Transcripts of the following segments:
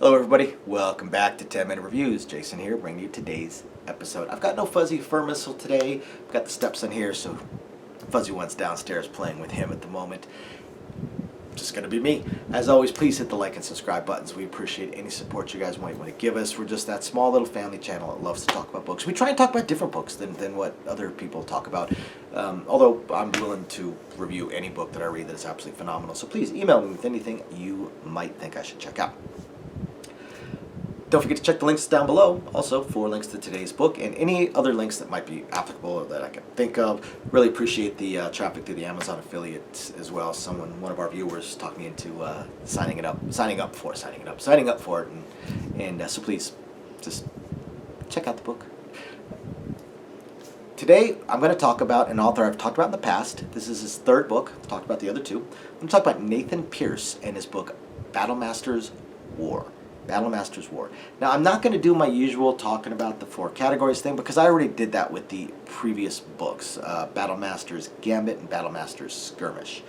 Hello everybody, welcome back to 10 Minute Reviews. Jason here, bringing you today's episode. I've got no Fuzzy Fur Missile today. I've got the stepson here, so Fuzzy One's downstairs playing with him at the moment. Just gonna be me. As always, please hit the like and subscribe buttons. We appreciate any support you guys might want to give us. We're just that small little family channel that loves to talk about books. We try and talk about different books than what other people talk about. Although I'm willing to review any book that I read that is absolutely phenomenal. So please email me with anything you might think I should check out. Don't forget to check the links down below, also for links to today's book and any other links that might be applicable or that I can think of. Really appreciate the traffic through the Amazon affiliate as well. One of our viewers talked me into signing up for it, and so please just check out the book. Today I'm going to talk about an author I've talked about in the past. This is his third book. I've talked about the other two. I'm going to talk about Nathan Pierce and his book Battlemaster's War. Battlemaster's War. Now, I'm not going to do my usual talking about the four categories thing because I already did that with the previous books, Battlemaster's Gambit and Battlemaster's Skirmish.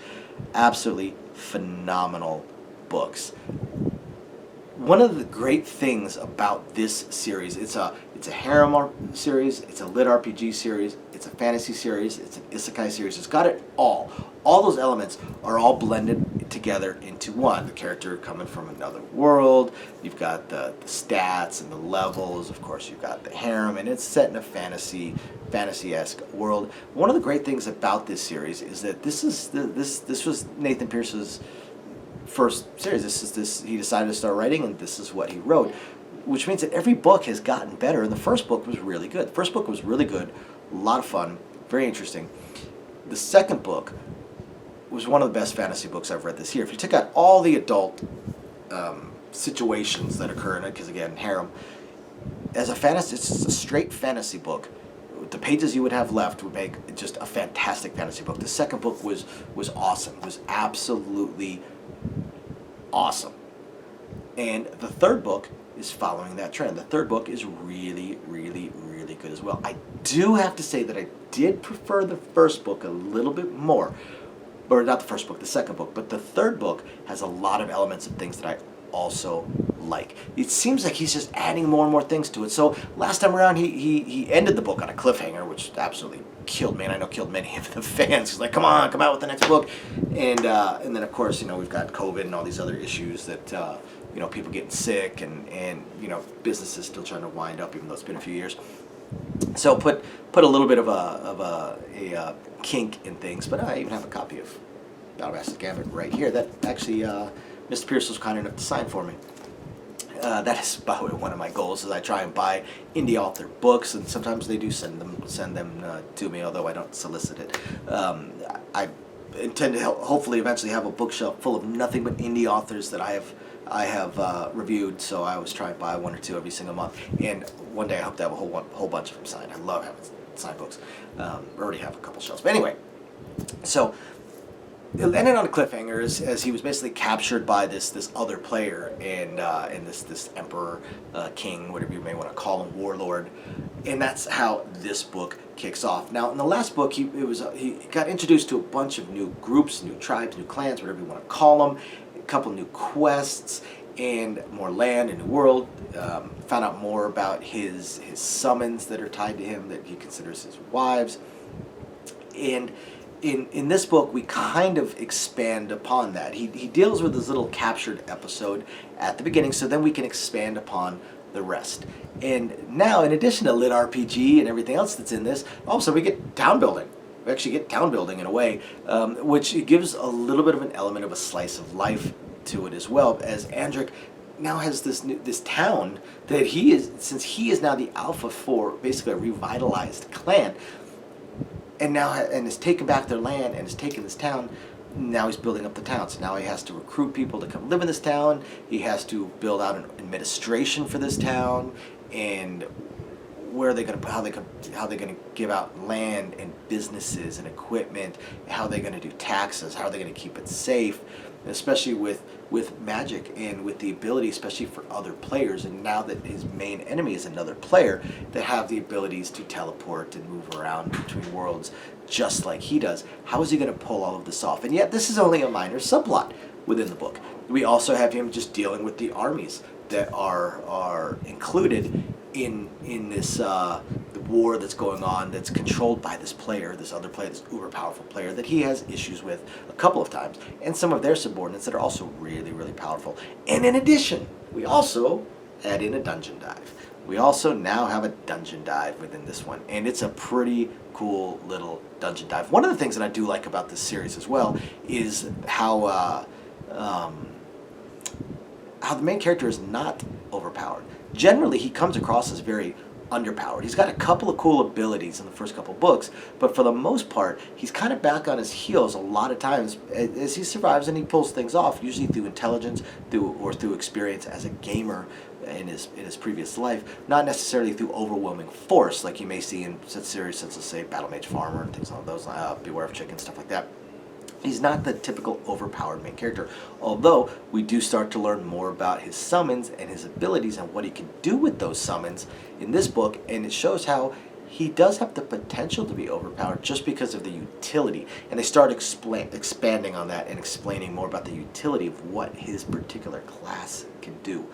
Absolutely phenomenal books. One of the great things about this series, it's a harem series, it's a lit RPG series, it's a fantasy series, it's an isekai series. It's got it all. All those elements are all blended together into one. The character coming from another world, you've got the stats and the levels, of course you've got the harem, and it's set in a fantasy-esque world. One of the great things about this series is that this was Nathan Pierce's first series. He decided to start writing, and this is what he wrote, which means that every book has gotten better, and the first book was really good. The first book was really good, a lot of fun, very interesting. The second book was one of the best fantasy books I've read this year. If you took out all the adult situations that occur in it, because again, harem, as a fantasy, it's just a straight fantasy book. The pages you would have left would make just a fantastic fantasy book. The second book was awesome, was absolutely awesome. And the third book is following that trend. The third book is really, really, really good as well. I do have to say that I did prefer the first book a little bit more. Or not the first book, the second book. But the third book has a lot of elements of things that I also like. It seems like he's just adding more and more things to it. So last time around, he ended the book on a cliffhanger, which absolutely killed me, and I know killed many of the fans. He's like, come on, come out with the next book. And then, of course, we've got COVID and all these other issues that, people getting sick and businesses still trying to wind up, even though it's been a few years. So put a little bit of a kink in things, but I even have a copy of Battlemaster's Gambit right here that actually Mr. Pierce was kind enough to sign for me. That is, by the way, one of my goals is I try and buy indie author books, and sometimes they do send them to me, although I don't solicit it. I intend to hopefully eventually have a bookshelf full of nothing but indie authors that I have reviewed, so I always try and buy one or two every single month. And one day I hope to have a whole bunch of them signed. I love having signed books. I already have a couple shelves. But anyway, so it ended on a cliffhanger as he was basically captured by this other player and this emperor, king, whatever you may want to call him, warlord, and that's how this book kicks off. Now, in the last book, he got introduced to a bunch of new groups, new tribes, new clans, whatever you want to call them, a couple new quests, and more land, a new world. Found out more about his summons that are tied to him that he considers his wives, and in this book, we kind of expand upon that. He deals with this little captured episode at the beginning, so then we can expand upon the rest. And now, in addition to lit RPG and everything else that's in this, also we get town building. We actually get town building in a way, which gives a little bit of an element of a slice of life to it as well, as Andric now has this town that since he is now the alpha for basically a revitalized clan, and has taken back their land and has taken this town. Now he's building up the town. So now he has to recruit people to come live in this town. He has to build out an administration for this town, and how are they going to give out land and businesses and equipment, how are they going to do taxes, how are they going to keep it safe, especially with magic and with the ability, especially for other players, and now that his main enemy is another player, that have the abilities to teleport and move around between worlds just like he does. How is he going to pull all of this off? And yet this is only a minor subplot within the book. We also have him just dealing with the armies that are included in this the war that's going on, that's controlled by this player, this other player, this uber powerful player that he has issues with a couple of times, and some of their subordinates that are also really, really powerful. And in addition, we also add in a dungeon dive. We also now have a dungeon dive within this one, and it's a pretty cool little dungeon dive. One of the things that I do like about this series as well is how the main character is not overpowered. Generally, he comes across as very underpowered. He's got a couple of cool abilities in the first couple books, but for the most part, he's kind of back on his heels a lot of times as he survives and he pulls things off, usually through intelligence, through experience as a gamer in his previous life, not necessarily through overwhelming force like you may see in such series such as, say, Battlemage Farmer and things like those, Beware of Chicken, stuff like that. He's not the typical overpowered main character, although we do start to learn more about his summons and his abilities and what he can do with those summons in this book, and it shows how he does have the potential to be overpowered just because of the utility. And they start expanding on that and explaining more about the utility of what his particular class can do.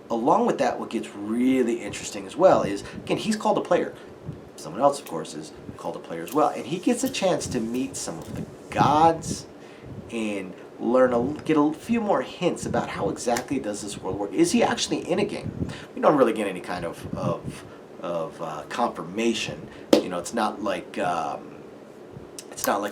Along with that, what gets really interesting as well is, again, he's called a player. Someone else, of course, is called a player as well. And he gets a chance to meet some of the gods and get a few more hints about how exactly does this world work. Is he actually in a game? We don't really get any kind of confirmation. You know, it's not like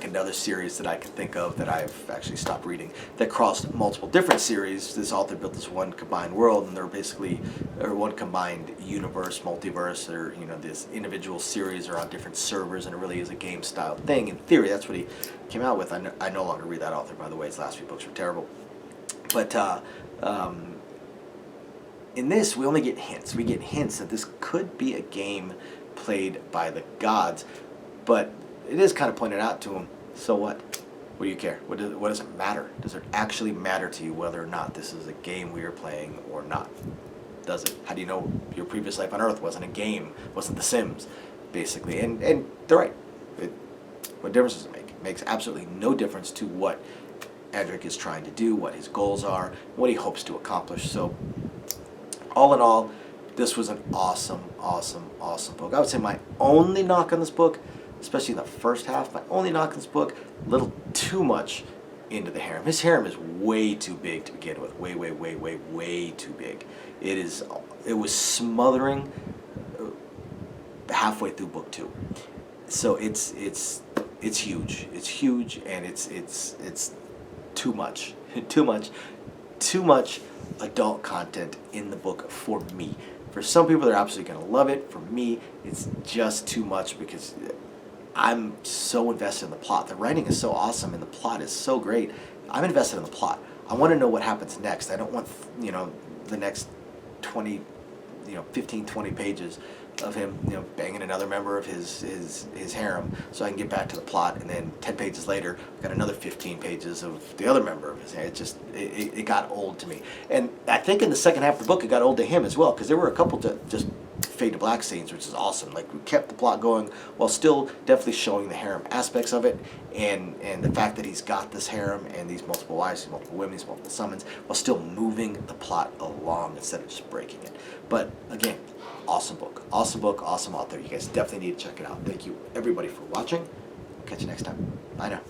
another series that I can think of that I've actually stopped reading that crossed multiple different series. This author built this one combined world, and they're basically, or one combined universe, multiverse, or, you know, this individual series are on different servers, and it really is a game style thing. In theory, that's what he came out with. I no longer read that author, by the way. His last few books were terrible. But in this, we only get hints. We get hints that this could be a game played by the gods, but it is kind of pointed out to him, so what? What do you care? What does it matter? Does it actually matter to you whether or not this is a game we are playing or not? Does it? How do you know your previous life on Earth wasn't a game, wasn't The Sims, basically? And they're right. What difference does it make? It makes absolutely no difference to what Edric is trying to do, what his goals are, what he hopes to accomplish. So, all in all, this was an awesome, awesome, awesome book. I would say my only knock on this book, especially in the first half, my only knock on this book, a little too much into the harem. His harem is way too big to begin with. Way, way, way, way, way too big. It was smothering halfway through book 2. So it's huge. It's huge, and it's too much. Too much adult content in the book for me. For some people, they're absolutely going to love it. For me, it's just too much because I'm so invested in the plot. The writing is so awesome and the plot is so great. I'm invested in the plot. I want to know what happens next. I don't want, the next 15, 20 pages of him, banging another member of his harem so I can get back to the plot, and then 10 pages later, I've got another 15 pages of the other member of his harem. It got old to me. And I think in the second half of the book, it got old to him as well, because there were a couple just fade to black scenes, which is awesome. Like, we kept the plot going while still definitely showing the harem aspects of it, and the fact that he's got this harem and these multiple wives, these multiple women, these multiple summons, while still moving the plot along instead of just breaking it. But again, awesome book, awesome author. You guys definitely need to check it out. Thank you everybody for watching. Catch you next time. Bye now.